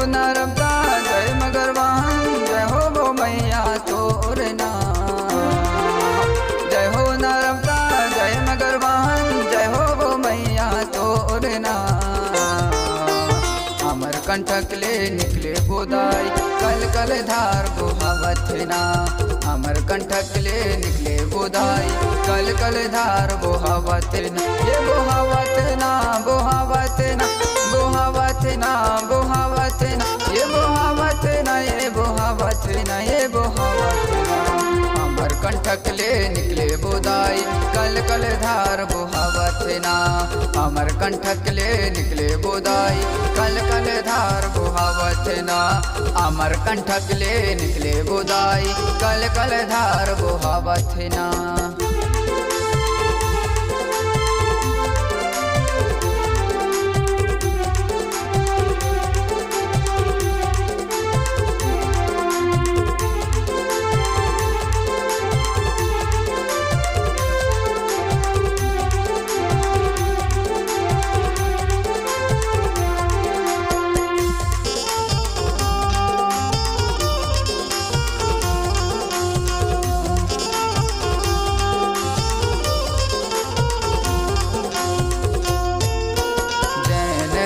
नर्मदा जय मगर वाहन जय हो वो मैया तोरना। जय हो नर्मदा जय मगर वाहन जय हो वो मैया तोरना। अमर कंटक ले निकले गोदाई कल कल धार बोहावतना। अमर कंटक ले निकले गोदाई कल कल धार बोहावतना। ये बोहावतना बोहावतना बोहावतना बोहावतना ये बोहावतना ये बोहावतना ये बोहावतना। अमर कंटक ले निकले गोदाई कल कल धार बोहावतना। अमर कंटक ले निकले गोदाई कल कल धार बोहावतना। अमर कंटक ले निकले गोदाई कल कल धार बोहावतना।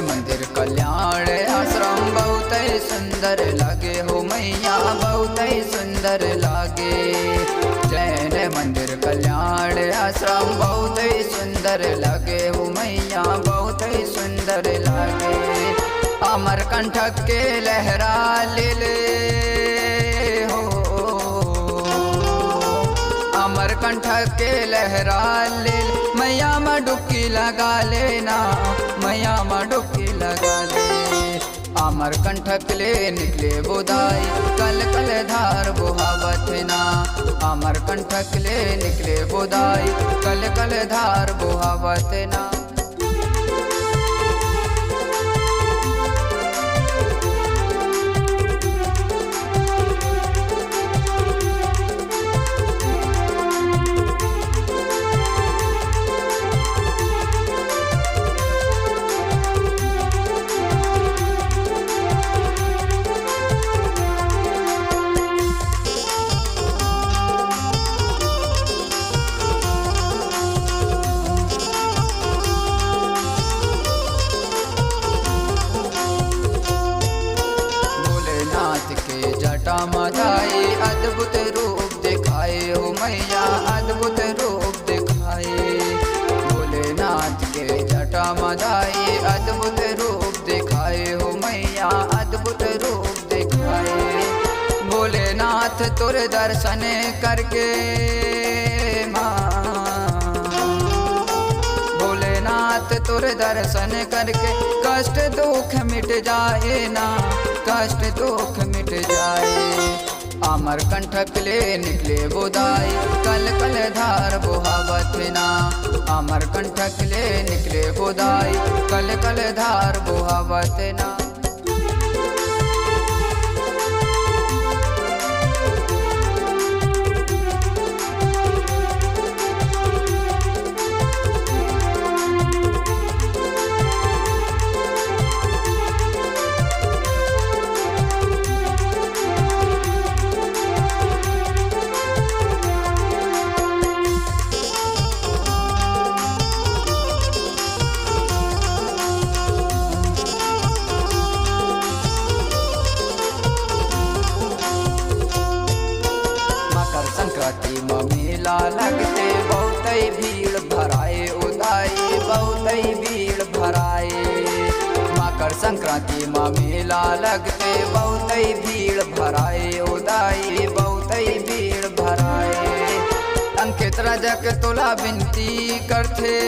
मंदिर कल्याण आश्रम बहुत ही सुंदर लागे हो मैया बहुत ही सुंदर लागे। जैन मंदिर कल्याण आश्रम बहुत ही सुंदर लागे हो मैया बहुत ही सुंदर लागे। अमर कंटक के लहरा ले हो अमर कंटक के लहरा ले मैया में डुबकी लगा लेना मैया में डुबकी लगा ले। अमर कंटक ले निकले गोदाई कल कल धार बोहावतना। अमर कंटक ले निकले गोदाई कल कल धार बोहावतना। जटा मधाई अद्भुत रूप दिखाए हो मैया अद्भुत रूप दिखाए। भोलेनाथ के जटा मधाई अद्भुत रूप दिखाए हो मैया अद्भुत रूप दिखाए। भोलेनाथ तुर दर्शन करके भोलेनाथ तुर दर्शन करके कष्ट दुख मिट जाए ना कष्ट दुख मिट जाए। अमर कंटक ले निकले गोदाई कल कल धार बोहावतना। अमर कंटक ले निकले गोदाई कल कल धार बोहावतना। संक्रांति में मेला लगते बहुत ही भीड़ भराए उदाई बहुत ही भीड़ भराए। मकर संक्रांति में मेला लगते बहुत ही भीड़ भराए उदाई बहुत ही भीड़ भराए। अंकित रजक तोला विनती करते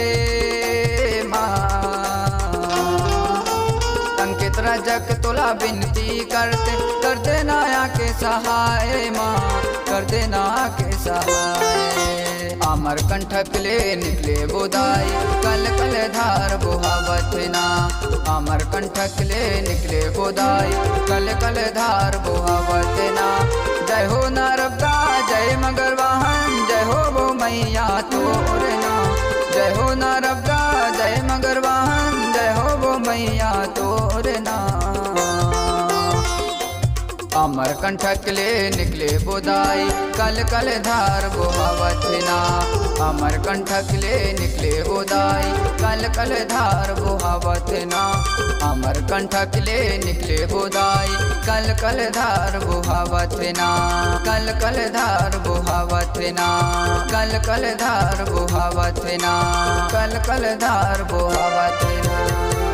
अंकित रजक तोला विनती करते नाया के सहाय माँ करते ना के सहाय। अमर कंटक ले निकले गोदाई कल कल धार बोहावतना। अमर कंटक ले निकले गोदाई कल कल धार बोहावतना। जय हो नर्मदा जय मगर वाहन जय हो वो मैया तोरना। जय हो नर्मदा जय मगर वाहन जय हो वो मैया तोरना। अमर कंठक ले निकले बुदाई कल कल धार बुहावत ना। अमर कंठक ले निकले बुदाई कल कल धार बुहावत ना। अमर कंठक ले निकले बुदाई कल कल धार बुहावत ना। कल कल धार बुहावत ना। कल कल धार बुहावत ना। कल कल धार बुहावत ना।